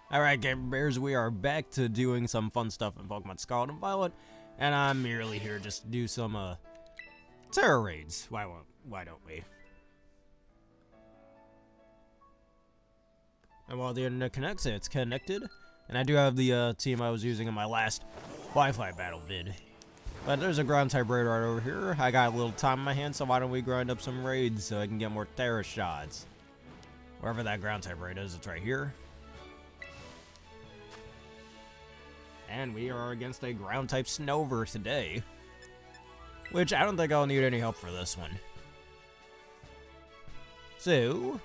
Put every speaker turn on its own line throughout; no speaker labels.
Alright, Game Bears, we are back to doing some fun stuff in Pokemon Scarlet and Violet, and I'm merely here just to do some, Tera Raids. Why don't we? And while the internet connects, it's connected, and I do have the, team I was using in my last Wi-Fi battle vid. But there's a ground-type raid right over here. I got a little time in my hands, so why don't we grind up some raids so I can get more Tera shots. Wherever that ground-type raid is, it's right here. And we are against a ground-type Snover today. Which, I don't think I'll need any help for this one. So,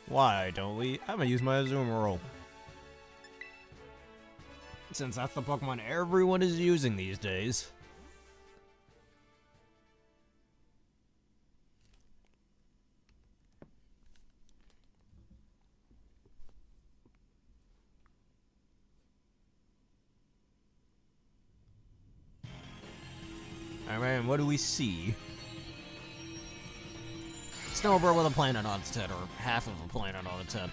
why don't we... I'm gonna use my Zoom roll. Since that's the Pokemon everyone is using these days. Alright, what do we see? Snowbird with a planet on its head, or half of a planet on its head.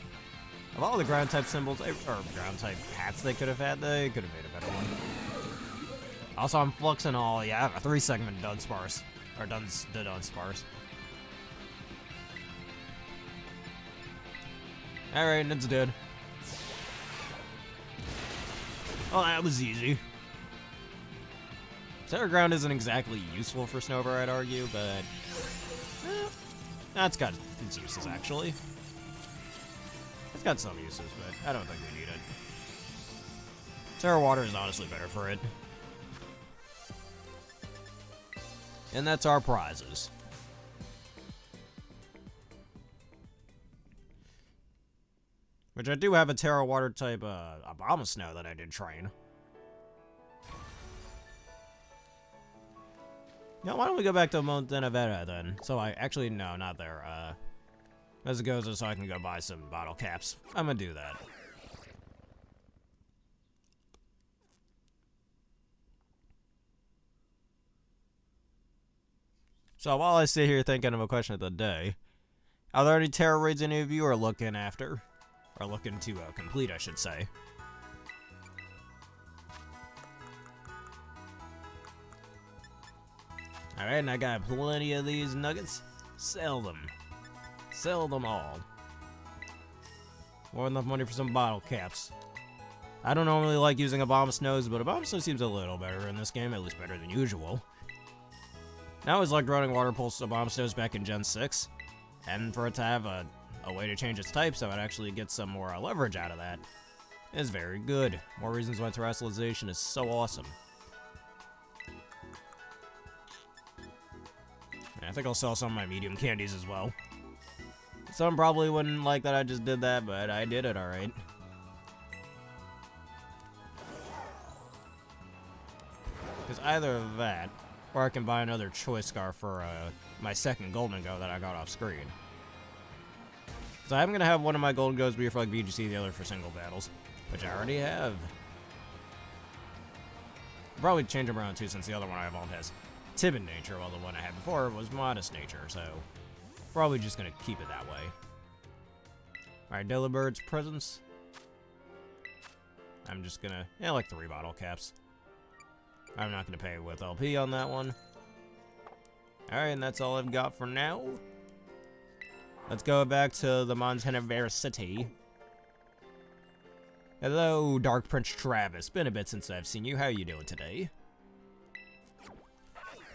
Of all the ground-type symbols, or ground-type hats they could have had, they could have made a better one. Also, I'm fluxing all, yeah, a 3-segment Dunsparce. Or Dunsparce. Alright, and it's dead. Oh, that was easy. Tera Ground isn't exactly useful for Snover, I'd argue, but... that's got its uses, actually. It's got some uses, but I don't think we need it. Tera Water is honestly better for it. And that's our prizes. Which I do have a Tera Water type, Abomasnow that I did train. Yeah, why don't we go back to Montenevera then? So no, not there. As it goes, so I can go buy some bottle caps. I'm gonna do that. So while I sit here thinking of a question of the day, are there any Tera Raids any of you are looking after? Or looking to complete, I should say. Alright, and I got plenty of these nuggets. Sell them. Sell them all. More than enough money for some bottle caps. I don't normally like using Abomasnows, but Abomasnow seems a little better in this game, at least better than usual. I always liked running Water Pulse Abomasnows back in Gen 6, and for it to have a way to change its type so it actually gets some more leverage out of that is very good. More reasons why Terrestrialization is so awesome. I think I'll sell some of my medium candies as well. Some probably wouldn't like that I just did that, but I did it alright. Because either that, or I can buy another Choice Scarf for my second Golden Go that I got off screen. So I'm going to have one of my Golden Goes be for like VGC, the other for single battles, which I already have. I'll probably change them around too, since the other one I have on has timid nature, while the one I had before was modest nature, so probably just gonna keep it that way. Alright, Delibird's presence. I'm just gonna, like 3 bottle caps. I'm not gonna pay with LP on that one. Alright, and that's all I've got for now. Let's go back to the Montenevera City. Hello, Dark Prince Travis. Been a bit since I've seen you. How you doing today?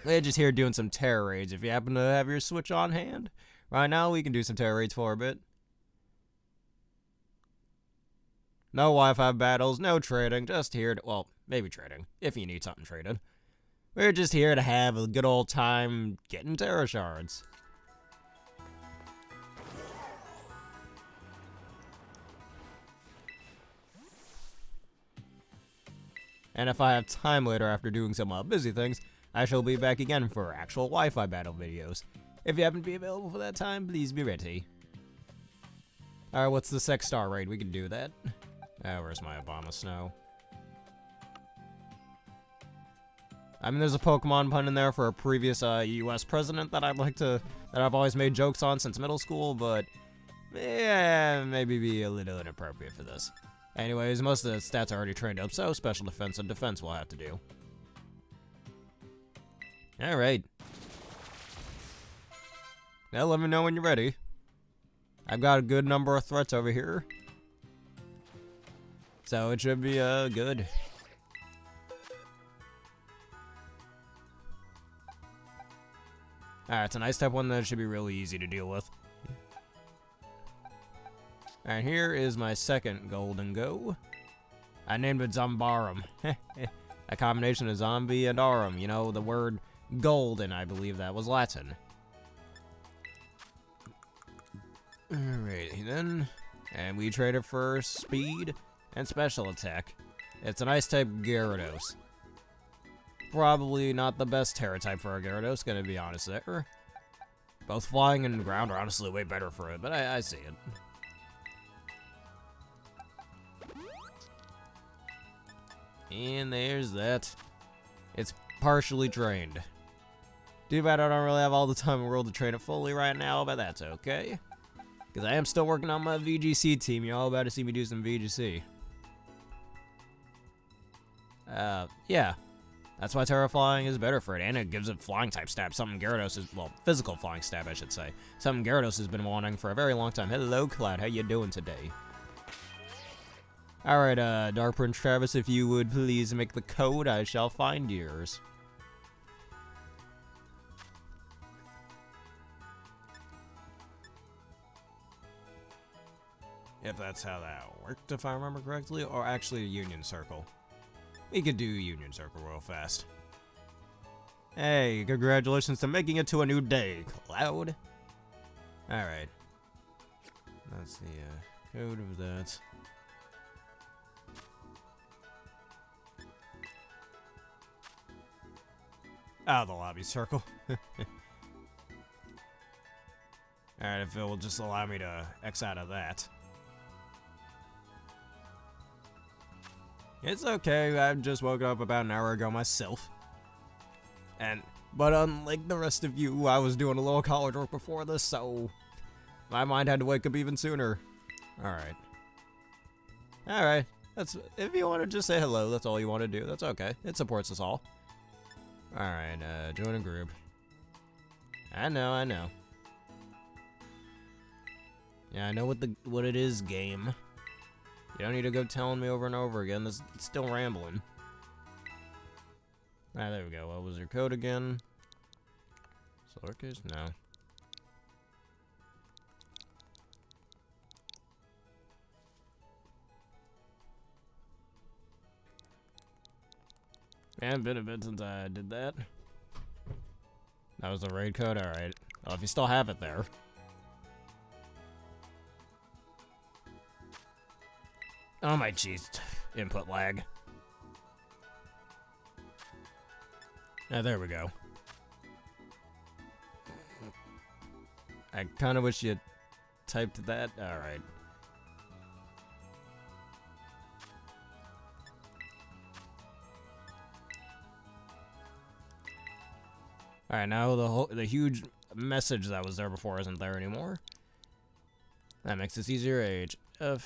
We're just here doing some Tera Raids. If you happen to have your Switch on hand, right now we can do some Tera Raids for a bit. No Wi-Fi battles, no trading, just here to, well, maybe trading, if you need something traded. We're just here to have a good old time getting Tera shards. And if I have time later after doing some busy things, I shall be back again for actual Wi-Fi battle videos. If you happen to be available for that time, please be ready. Alright, what's the 6-star raid? We can do that. Where's my Abomasnow? I mean, there's a Pokemon pun in there for a previous US president that I've always made jokes on since middle school, but Yeah, maybe be a little inappropriate for this. Anyways, most of the stats are already trained up, so special defense and defense will have to do. Alright. Now let me know when you're ready. I've got a good number of threats over here. So it should be good. Alright, it's a nice type one that should be really easy to deal with. Alright, here is my second golden go. I named it Zombarum. A combination of zombie and arum. You know, the word golden, I believe that was Latin. Alrighty then. And we trade it for speed and special attack. It's an ice type Gyarados. Probably not the best Tera type for a Gyarados, gonna be honest there. Both flying and ground are honestly way better for it, but I see it. And there's that. It's partially trained. Too bad I don't really have all the time in the world to train it fully right now, but that's okay. Because I am still working on my VGC team. You're all about to see me do some VGC. Yeah. That's why Terra Flying is better for it, and it gives it flying type stab, something Gyarados is, well, physical flying stab, I should say. Something Gyarados has been wanting for a very long time. Hello, Cloud, how you doing today? Alright, Dark Prince Travis, if you would please make the code, I shall find yours. If that's how that worked, if I remember correctly, or actually a Union Circle. We could do Union Circle real fast. Hey, congratulations to making it to a new day, Cloud. Alright. That's the code of that. The lobby circle. Alright, if it will just allow me to X out of that. It's okay, I just woke up about an hour ago myself. But unlike the rest of you, I was doing a little college work before this, so my mind had to wake up even sooner. Alright. Alright, if you want to just say hello, that's all you want to do, that's okay. It supports us all. Alright, join a group. I know. Yeah, I know what it is, game. You don't need to go telling me over and over again. This it's still rambling. Ah, there we go. What was your code again? Lowercase? No. Man, been a bit since I did that. That was the raid code? Alright. Well, if you still have it there. Oh my jeez, input lag. Ah, there we go. I kinda wish you typed that. Alright. Alright, now the huge message that was there before isn't there anymore. That makes this easier. HF.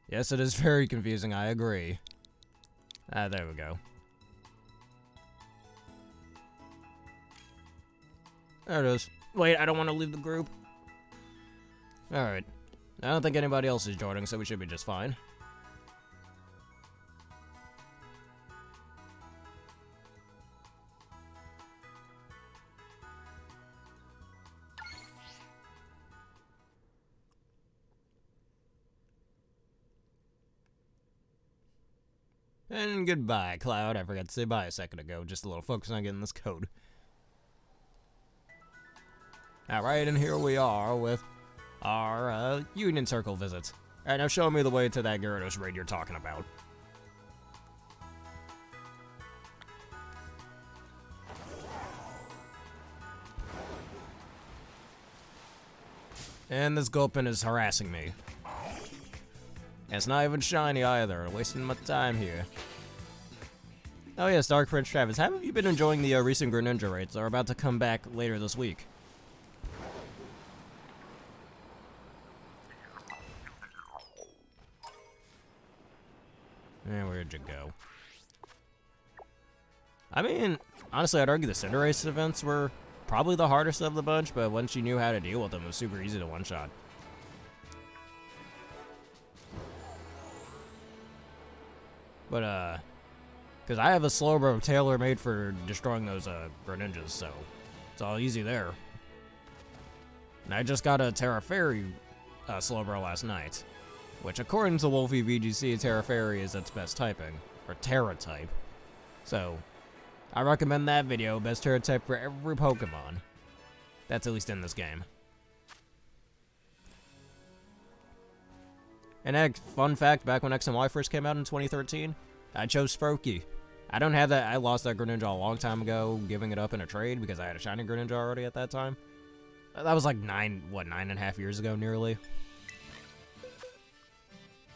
Yes, it is very confusing, I agree. Ah, there we go. There it is. Wait, I don't want to leave the group. Alright. I don't think anybody else is joining, so we should be just fine. And goodbye, Cloud. I forgot to say bye a second ago. Just a little focus on getting this code. Alright, and here we are with our Union Circle visits. Alright, now show me the way to that Gyarados raid you're talking about. And this Gulpin is harassing me. And it's not even shiny either, wasting my time here. Oh yes, Dark Prince Travis, how have you been enjoying the recent Greninja raids? They're about to come back later this week. Where'd you go? I mean, honestly, I'd argue the Cinderace events were probably the hardest of the bunch, but once you knew how to deal with them, it was super easy to one-shot. But, because I have a Slowbro tailor-made for destroying those, Greninjas, so it's all easy there. And I just got a Tera Fairy, Slowbro last night, which according to Wolfie VGC, Tera Fairy is its best typing, or Tera type. So, I recommend that video, best Tera type for every Pokemon. That's at least in this game. And fun fact, back when X and Y first came out in 2013, I chose Froakie. I don't have that, I lost that Greninja a long time ago, giving it up in a trade because I had a shiny Greninja already at that time. That was like 9.5 years ago, nearly.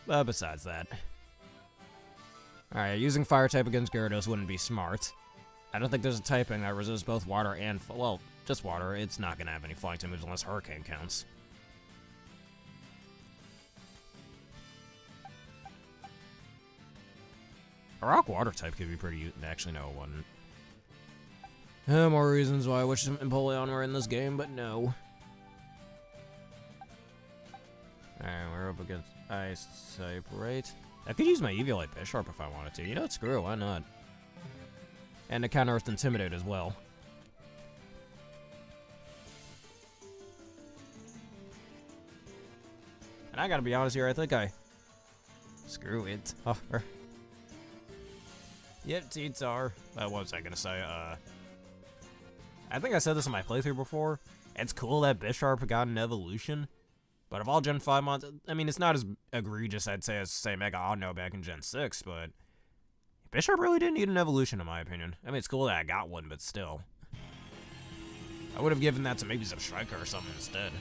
But besides that. Alright, using Fire type against Gyarados wouldn't be smart. I don't think there's a typing that resists both water and, well, just water. It's not gonna have any flying type moves unless Hurricane counts. A rock water type could be pretty, actually no, it wouldn't. More reasons why I wish Empoleon were in this game, but no. Alright, we're up against Ice type, right? I could use my Eviolite Bisharp if I wanted to. You know what, screw it, why not? And to counter Earth Intimidate as well. And I gotta be honest here, I think screw it. Yep, Teetsar. What was I gonna say? I think I said this in my playthrough before. It's cool that Bisharp got an evolution, but of all Gen 5 mons, I mean, it's not as egregious, I'd say, as, say, Mega Audino back in Gen 6, but Bisharp really didn't need an evolution, in my opinion. I mean, it's cool that I got one, but still. I would have given that to maybe some Striker or something instead.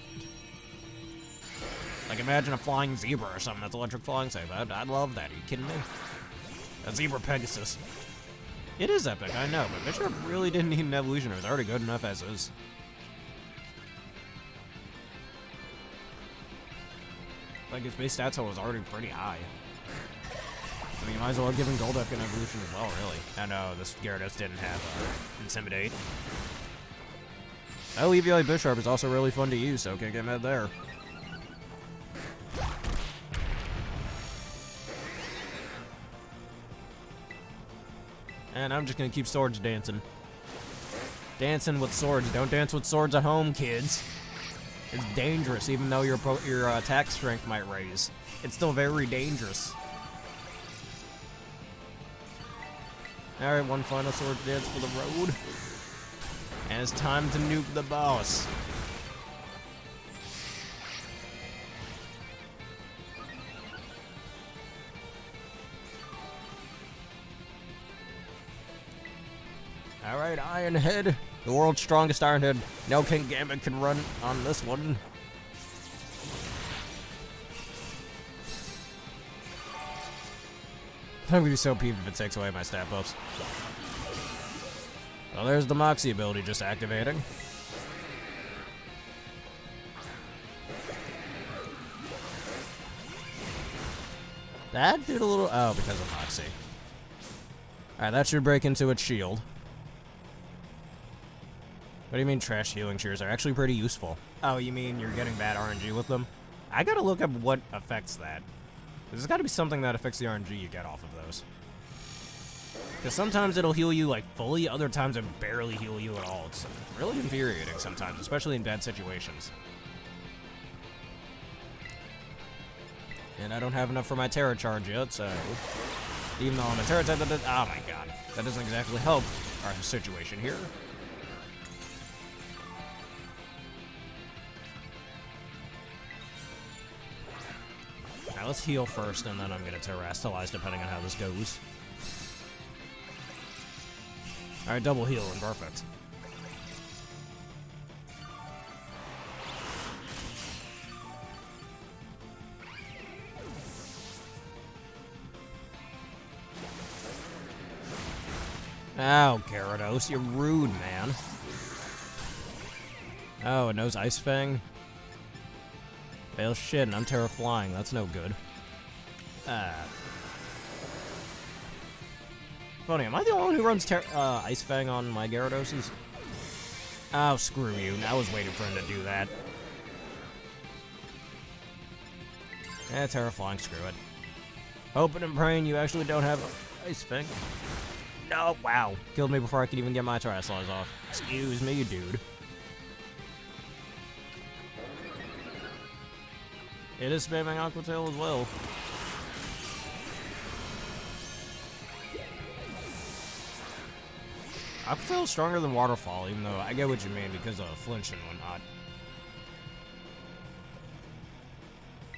Like, imagine a flying zebra or something that's electric flying type. I'd love that. Are you kidding me? A zebra Pegasus. It is epic, I know, but Bisharp really didn't need an evolution. It was already good enough as is. Like, his base stats was already pretty high. I mean, you might as well have given Golduck an evolution as well, really. I know, this Gyarados didn't have Intimidate. Oh, Eviolite Bisharp is also really fun to use, so can't get mad there. And I'm just gonna keep swords dancing. Dancing with swords. Don't dance with swords at home, kids. It's dangerous, even though your attack strength might raise. It's still very dangerous. Alright, one final sword dance for the road. And it's time to nuke the boss. Alright, Iron Head. The world's strongest Iron Head. No King Gambit can run on this one. I'm gonna be so peeved if it takes away my stat buffs. Well, there's the Moxie ability just activating. That did a little... Oh, because of Moxie. Alright, that should break into its shield. What do you mean trash healing shears are actually pretty useful? Oh, you mean you're getting bad RNG with them? I gotta look up what affects that. There's gotta be something that affects the RNG you get off of those. Because sometimes it'll heal you, like, fully, other times it barely heal you at all. It's really infuriating sometimes, especially in bad situations. And I don't have enough for my Tera charge yet, so... Even though I'm a Tera type, oh my god. That doesn't exactly help our situation here. Now let's heal first, and then I'm gonna Terrastalize depending on how this goes. Alright, double healing, perfect. Oh, Gyarados, you're rude, man. Oh, it knows Ice Fang? Well, shit, and I'm Terra Flying. That's no good. funny. Am I the only one who runs Ice Fang on my Gyarados? Oh, screw you. I was waiting for him to do that. Eh, Terraflying, screw it. Hoping and praying you actually don't have Ice Fang. No, wow. Killed me before I could even get my Terraslize off. Excuse me, dude. It is spamming Aqua Tail as well. Aqua Tail is stronger than Waterfall, even though I get what you mean because of flinch and whatnot.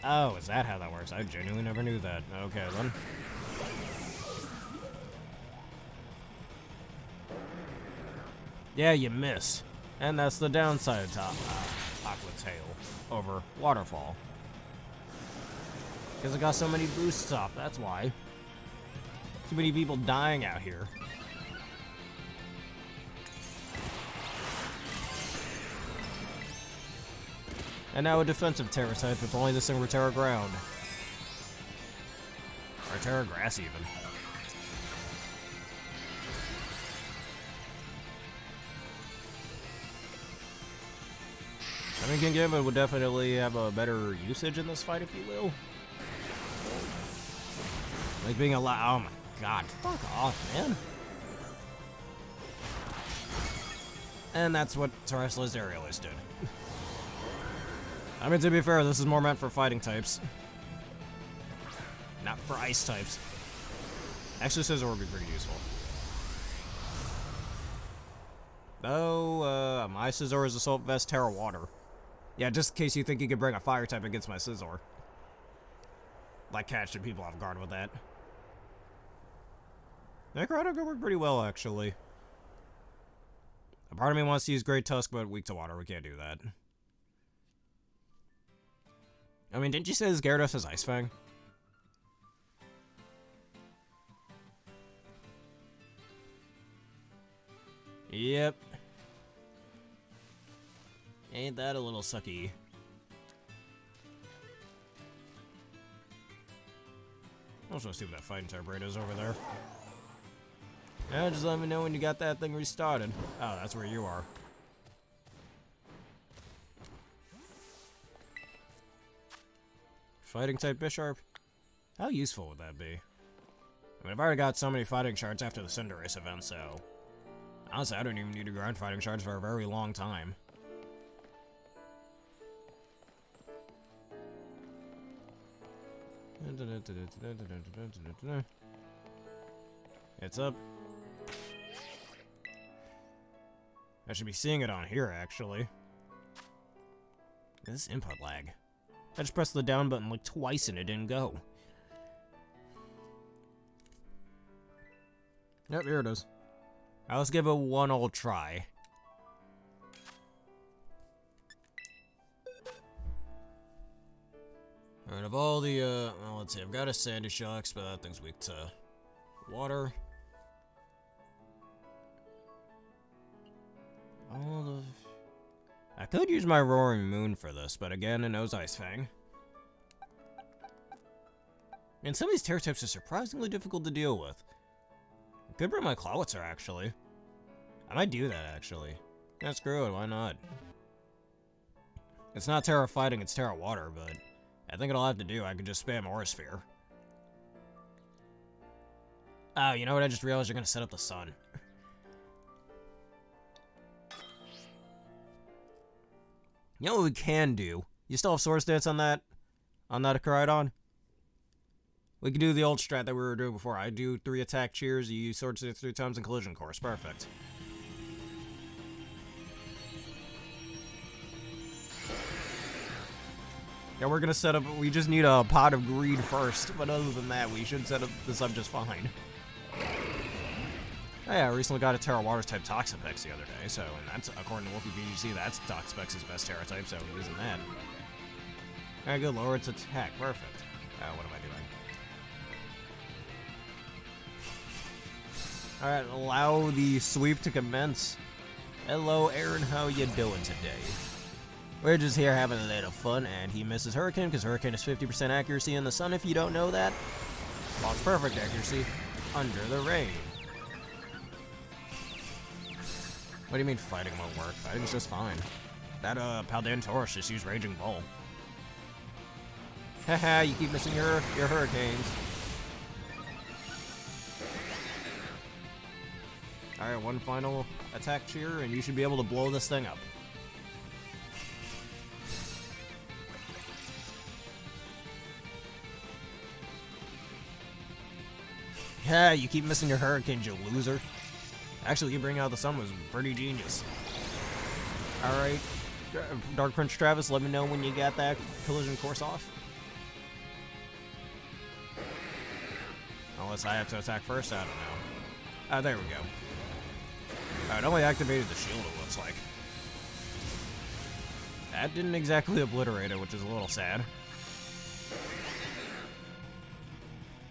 Oh, is that how that works? I genuinely never knew that. Okay, then. Yeah, you miss. And that's the downside of Aqua Tail over Waterfall. Because it got so many boosts off, that's why. Too many people dying out here. And now a defensive Terra type with only this thing for Terra Ground. Or Terra Grass, even. I mean, Kingambit would definitely have a better usage in this fight, if you will. Like being oh my god, fuck off, man. And that's what Terrestrialist Aerialist did. I mean, to be fair, this is more meant for fighting types. Not for ice types. Actually, Scizor would be pretty useful. Though, my Scizor is Assault Vest Terra Water. Yeah, just in case you think you could bring a fire type against my Scizor. Like catching people off guard with that. Necrotic could work pretty well, actually. A part of me wants to use Great Tusk, but weak to water. We can't do that. I mean, didn't you say this Gyarados has Ice Fang? Yep. Ain't that a little sucky? I just want to see what that fighting type rate is over there. Yeah, just let me know when you got that thing restarted. Oh, that's where you are. Fighting type Bisharp? How useful would that be? I mean, I've already got so many fighting shards after the Cinderace event, so... honestly, I don't even need to grind fighting shards for a very long time. It's up. I should be seeing it on here, actually. This is input lag. I just pressed the down button like twice and it didn't go. Yep, here it is. Now let's give it one old try. Alright, of all the, well, let's see, I've got a Sandy Shocks, but that thing's weak to water. All the... I could use my Roaring Moon for this, but again, it knows Ice Fang. And some of these Terra types are surprisingly difficult to deal with. I could bring my Clawitzer, actually. I might do that, actually. Yeah, screw it, why not? It's not Terra Fighting, it's Terra Water, but... I think it'll have to do. I could just spam Aura Sphere. Oh, you know what? I just realized you're gonna set up the sun. You know what we can do? You still have Swords Dance on that? On that Koraidon? We can do the old strat that we were doing before. I do 3 attack cheers, you use Swords Dance 3 times in Collision Course. Perfect. Yeah, we're gonna set up, we just need a pot of greed first, but other than that, we should set up this up just fine. Oh yeah, I recently got a Terra Water type Toxapex the other day, so, and that's, according to Wolfie BGC, that's Toxapex's best Terra type, so we're using that. Alright, good, lower its attack, perfect. What am I doing? Alright, allow the sweep to commence. Hello, Aaron, how you doing today? We're just here having a little fun, and he misses Hurricane, because Hurricane is 50% accuracy in the sun, if you don't know that. Well, it's perfect accuracy under the rain. What do you mean fighting won't work? Fighting's just fine. That, Paldean Taurus just used Raging Bull. Haha, you keep missing your hurricanes. Alright, one final attack cheer, and you should be able to blow this thing up. Yeah, you keep missing your hurricanes, you loser. Actually, you bring out the sun was pretty genius. Alright, Dark Prince Travis, let me know when you got that collision course off. Unless I have to attack first, I don't know. Ah, there we go. Alright, only activated the shield, it looks like. That didn't exactly obliterate it, which is a little sad.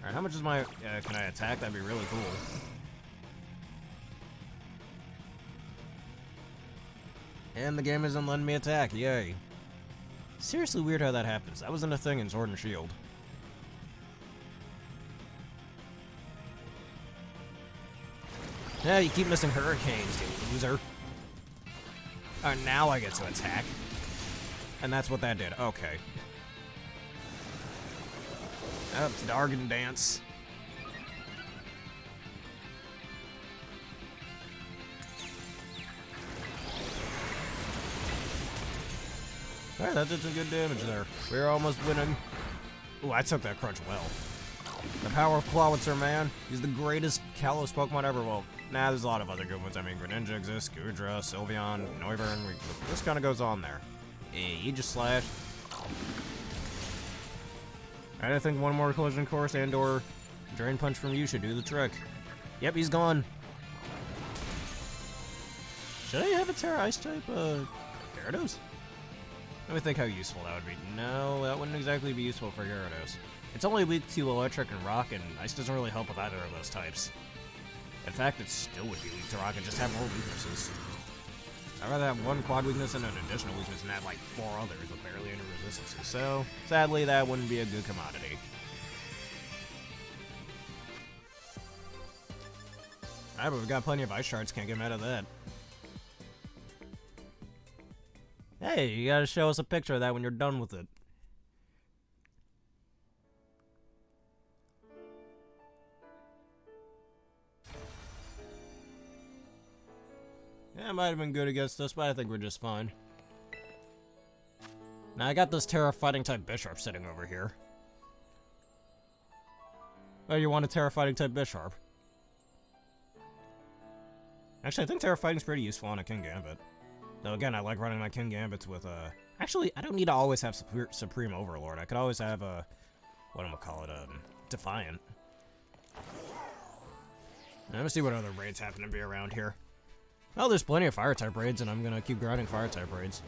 Alright, how much is my... can I attack? That'd be really cool. And the game isn't letting me attack, yay. Seriously weird how that happens. That wasn't a thing in Sword and Shield. Yeah, you keep missing hurricanes, you loser. Alright, now I get to attack. And that's what that did, okay. Up to Dargan Dance. Alright, that did some good damage there. We're almost winning. Ooh, I took that crunch well. The power of Clawitzer, man. He's the greatest Kalos Pokemon ever. Well, nah, there's a lot of other good ones. I mean, Greninja exists, Gudra, Sylveon, Noivern. This kind of goes on there. Aegis Slash. Alright, I think one more collision course and/or Drain Punch from you should do the trick. Yep, he's gone. Should I have a Terra Ice type, Gyarados? Let me think how useful that would be. No, that wouldn't exactly be useful for Gyarados. It's only weak to Electric and Rock, and Ice doesn't really help with either of those types. In fact, it still would be weak to Rock and just have more weaknesses. I'd rather have one quad weakness and an additional weakness and have like 4 others with barely any resistances. So, sadly, that wouldn't be a good commodity. Alright, but we've got plenty of ice shards, can't get mad at that. Hey, you gotta show us a picture of that when you're done with it. Yeah, it might have been good against us, but I think we're just fine. Now, I got this Terra Fighting type Bisharp sitting over here. Oh, you want a Terra Fighting type Bisharp? Actually, I think Terra Fighting's pretty useful on a King Gambit. Though, again, I like running my King Gambits with, Actually, I don't need to always have Supreme Overlord. I could always have, Defiant. Now, let me see what other raids happen to be around here. Well, there's plenty of Fire-type raids, and I'm gonna keep grinding Fire-type raids.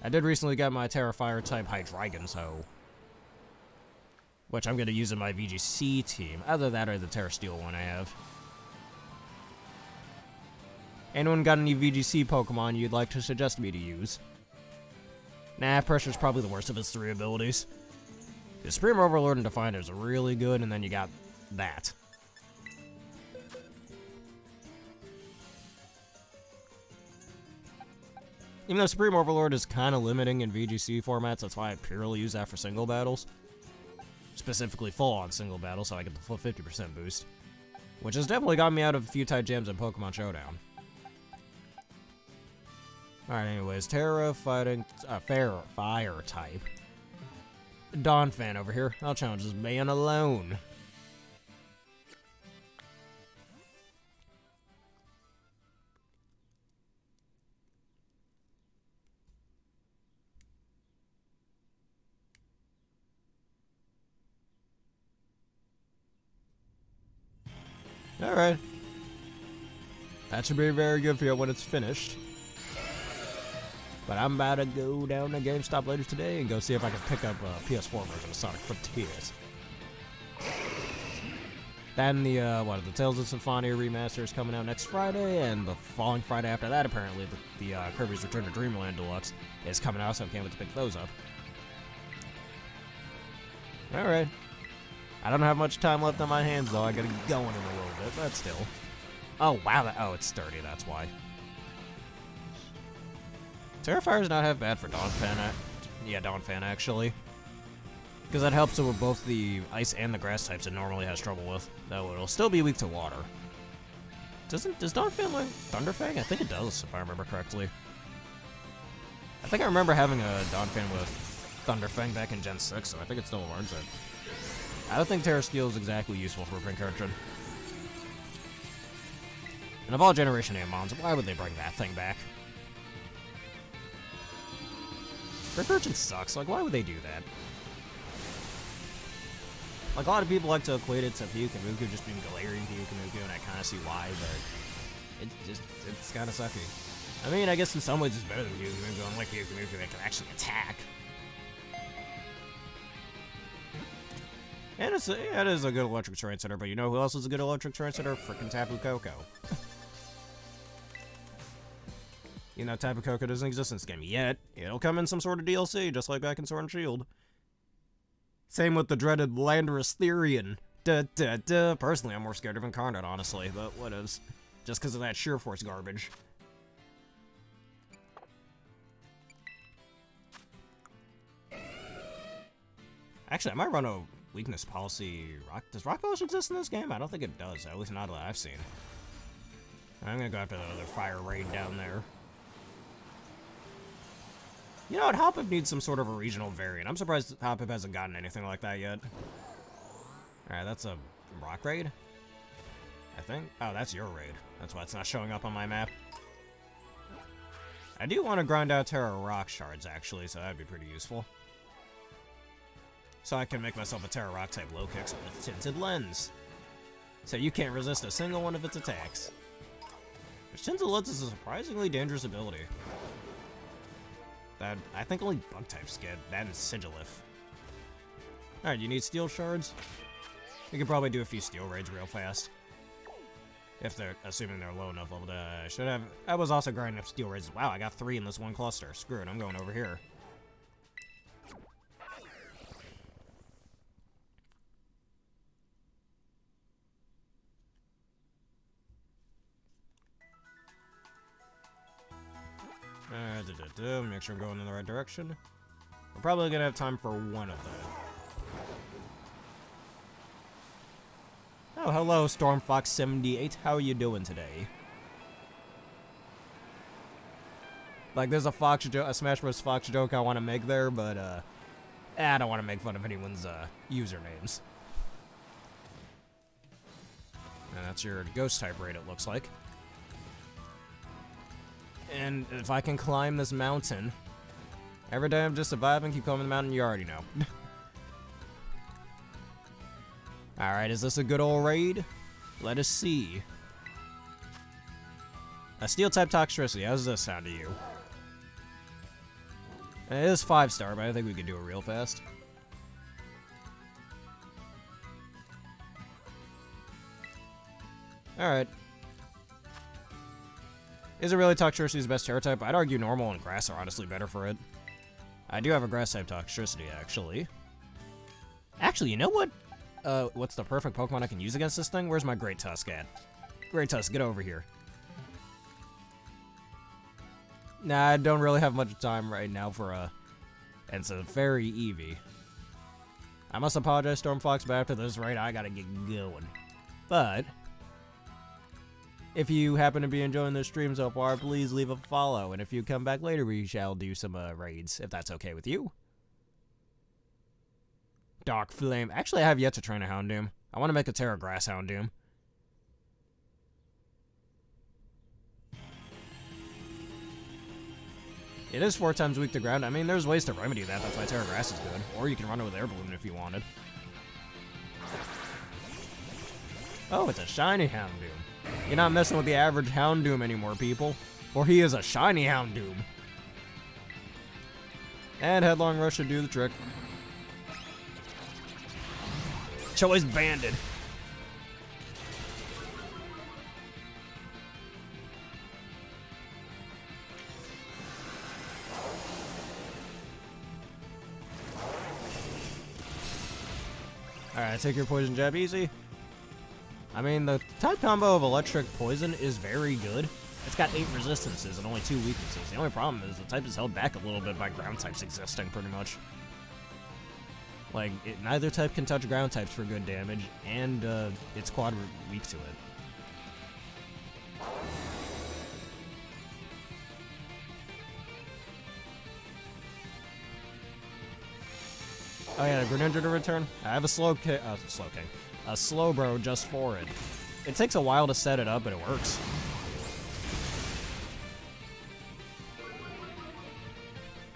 I did recently get my Terra Fire-type Hydreigon, so... which I'm gonna use in my VGC team. Either that or the Terra Steel one I have. Anyone got any VGC Pokemon you'd like to suggest me to use? Nah, Pressure's probably the worst of his 3 abilities. The Supreme Overlord and Defiant is really good, and then you got that. Even though Supreme Overlord is kind of limiting in VGC formats, that's why I purely use that for single battles. Specifically full-on single battles, so I get the full 50% boost. Which has definitely gotten me out of a few tight jams in Pokemon Showdown. Alright, anyways, Terra Fighting... Fire type. Dawn fan over here. I'll challenge this man alone. Alright. That should be very good for you when it's finished. But I'm about to go down to GameStop later today and go see if I can pick up a PS4 version of Sonic Frontiers. Then the Tales of Symphonia remaster is coming out next Friday, and the following Friday after that, apparently, the Kirby's Return to Dreamland Deluxe is coming out, so I can't wait to pick those up. Alright. I don't have much time left on my hands, though. I gotta get going in a little bit, but still. Oh, wow. Oh, it's sturdy, that's why. Tera Fire is not half bad for Donphan. Yeah, Donphan, actually. Because that helps it with both the ice and the grass types it normally has trouble with. Though it'll still be weak to water. Does Donphan like Thunderfang? I think it does, if I remember correctly. I think I remember having a Donphan with Thunderfang back in Gen 6, so I think it still learns it. I don't think Terra Steel is exactly useful for Pincurchin. And of all Generation Amons, why would they bring that thing back? Pincurchin sucks, like why would they do that? Like, a lot of people like to equate it to Pyukumuku just being Galarian Pyukumuku, and I kind of see why, but it's kind of sucky. I mean, I guess in some ways it's better than Pyukumuku, unlike Pyukumuku that can actually attack. And it is a good electric terrain center, but you know who else is a good electric terrain center? Frickin' Tapu Koko. You know, Tapu Koko doesn't exist in this game yet. It'll come in some sort of DLC, just like back in Sword and Shield. Same with the dreaded Landorus Therian. Personally, I'm more scared of Incarnate, honestly, but what is? Just because of that Sheer Force garbage. Actually, I might run a weakness policy. Does Rock Polish exist in this game? I don't think it does, at least not that I've seen. I'm gonna go after the other Fire Raid down there. You know what, Hoppip needs some sort of a regional variant. I'm surprised Hoppip hasn't gotten anything like that yet. Alright, that's a Rock Raid? I think? Oh, that's your raid. That's why it's not showing up on my map. I do want to grind out Tera Rock shards, actually, so that'd be pretty useful. So I can make myself a Tera Rock type low kicks with Tinted Lens. So you can't resist a single one of its attacks. Which Tinted Lens is a surprisingly dangerous ability. That I think only bug types get. That and Sigilif. Alright, you need steel shards? We could probably do a few steel raids real fast. If they're, assuming they're low enough level to, should have. I was also grinding up steel raids. Wow, I got 3 in this one cluster. Screw it, I'm going over here. Make sure I'm going in the right direction. We're probably gonna have time for one of them. Oh, hello, Stormfox78. How are you doing today? Like, there's a Smash Bros. Fox joke I want to make there, but, I don't want to make fun of anyone's, usernames. And that's your Ghost-type raid, it looks like. And if I can climb this mountain, every day I'm just surviving, keep climbing the mountain, you already know. Alright, is this a good old raid? Let us see. A Steel-type Toxtricity, how does this sound to you? It is 5-star, but I think we can do it real fast. Alright. Is it really Toxtricity's best Terra type? I'd argue Normal and Grass are honestly better for it. I do have a Grass-type Toxtricity, actually. Actually, you know what? What's the perfect Pokemon I can use against this thing? Where's my Great Tusk at? Great Tusk, get over here. Nah, I don't really have much time right now for and it's a very Eevee. I must apologize, Stormfox, but after this raid, I gotta get going. But if you happen to be enjoying this stream so far, please leave a follow, and if you come back later, we shall do some raids, if that's okay with you. Dark Flame. Actually, I have yet to train a Houndoom. I want to make a Terra Grass Houndoom. It is 4 times weak to ground. I mean, there's ways to remedy that. That's why Terra Grass is good. Or you can run it with Air Balloon if you wanted. Oh, it's a shiny Houndoom. You're not messing with the average Houndoom anymore, people. For he is a shiny Houndoom. And Headlong Rush should do the trick. Choice banded. Alright, take your poison jab easy. I mean, the type combo of electric poison is very good. It's got 8 resistances and only 2 weaknesses. The only problem is the type is held back a little bit by ground types existing, pretty much. Like, neither type can touch ground types for good damage, and it's quad weak to it. Oh yeah, Greninja to return. I have a a slow bro just for it. It takes a while to set it up, but it works.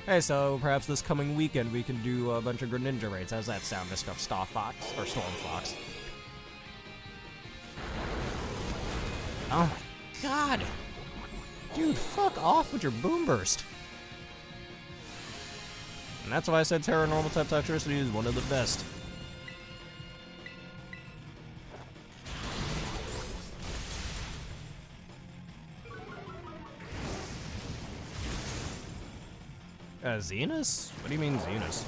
Hey, so perhaps this coming weekend we can do a bunch of Greninja raids. How's that sound, Mr. Star Fox? Or Storm Fox? Oh my god! Dude, fuck off with your Boom Burst! And that's why I said Tera Normal type Toxtricity is one of the best. Zenus? What do you mean Zenus?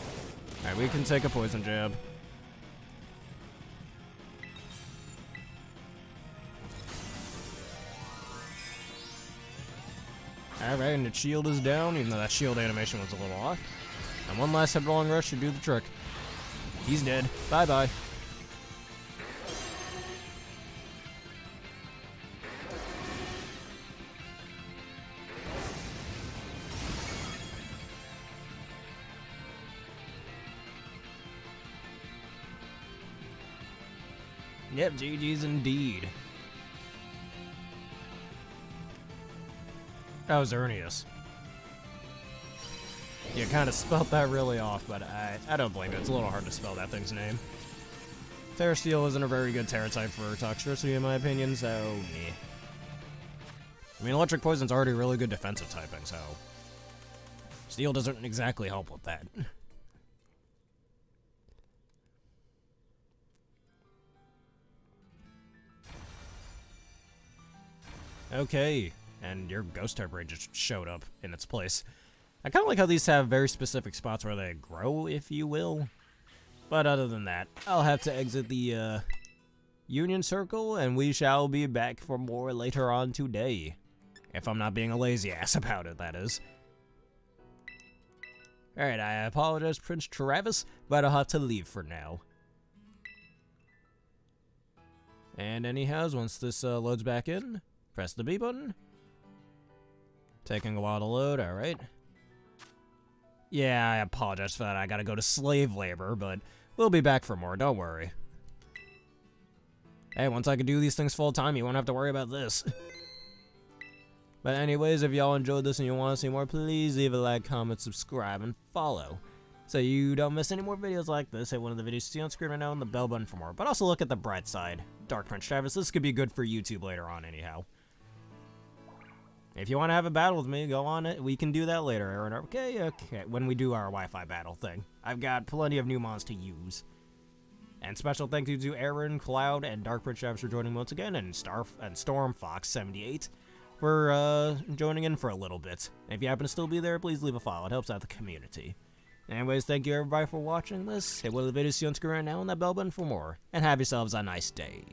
Alright, we can take a poison jab. Alright, and its shield is down, even though that shield animation was a little off. And one last headlong rush should do the trick. He's dead. Bye-bye. Yep, GG's indeed. That was Xerneas. You kind of spelled that really off, but I don't blame you. It's a little hard to spell that thing's name. Terra Steel isn't a very good Terra type for Toxtricity, in my opinion, so yeah. I mean, Electric Poison's already really good defensive typing, so Steel doesn't exactly help with that. Okay, and your Ghost type raid just showed up in its place. I kind of like how these have very specific spots where they grow, if you will. But other than that, I'll have to exit the Union Circle, and we shall be back for more later on today. If I'm not being a lazy ass about it, that is. Alright, I apologize, Prince Travis, but I'll have to leave for now. And anyhows, once this loads back in, press the B button. Taking a while to load, alright. Yeah, I apologize for that. I gotta go to slave labor, but we'll be back for more, don't worry. Hey, once I can do these things full time, you won't have to worry about this. But anyways, if y'all enjoyed this and you want to see more, please leave a like, comment, subscribe, and follow. So you don't miss any more videos like this. Hit one of the videos you see on screen right now and the bell button for more. But also look at the bright side. Dark Prince Travis, this could be good for YouTube later on anyhow. If you want to have a battle with me, go on it. We can do that later, Aaron. Okay, when we do our Wi-Fi battle thing. I've got plenty of new mons to use. And special thank you to Aaron, Cloud, and Dark Prince Travis for joining once again, and Storm Fox 78 for joining in for a little bit. And if you happen to still be there, please leave a follow. It helps out the community. Anyways, thank you everybody for watching this. Hit one of the videos you see on screen right now and that bell button for more. And have yourselves a nice day.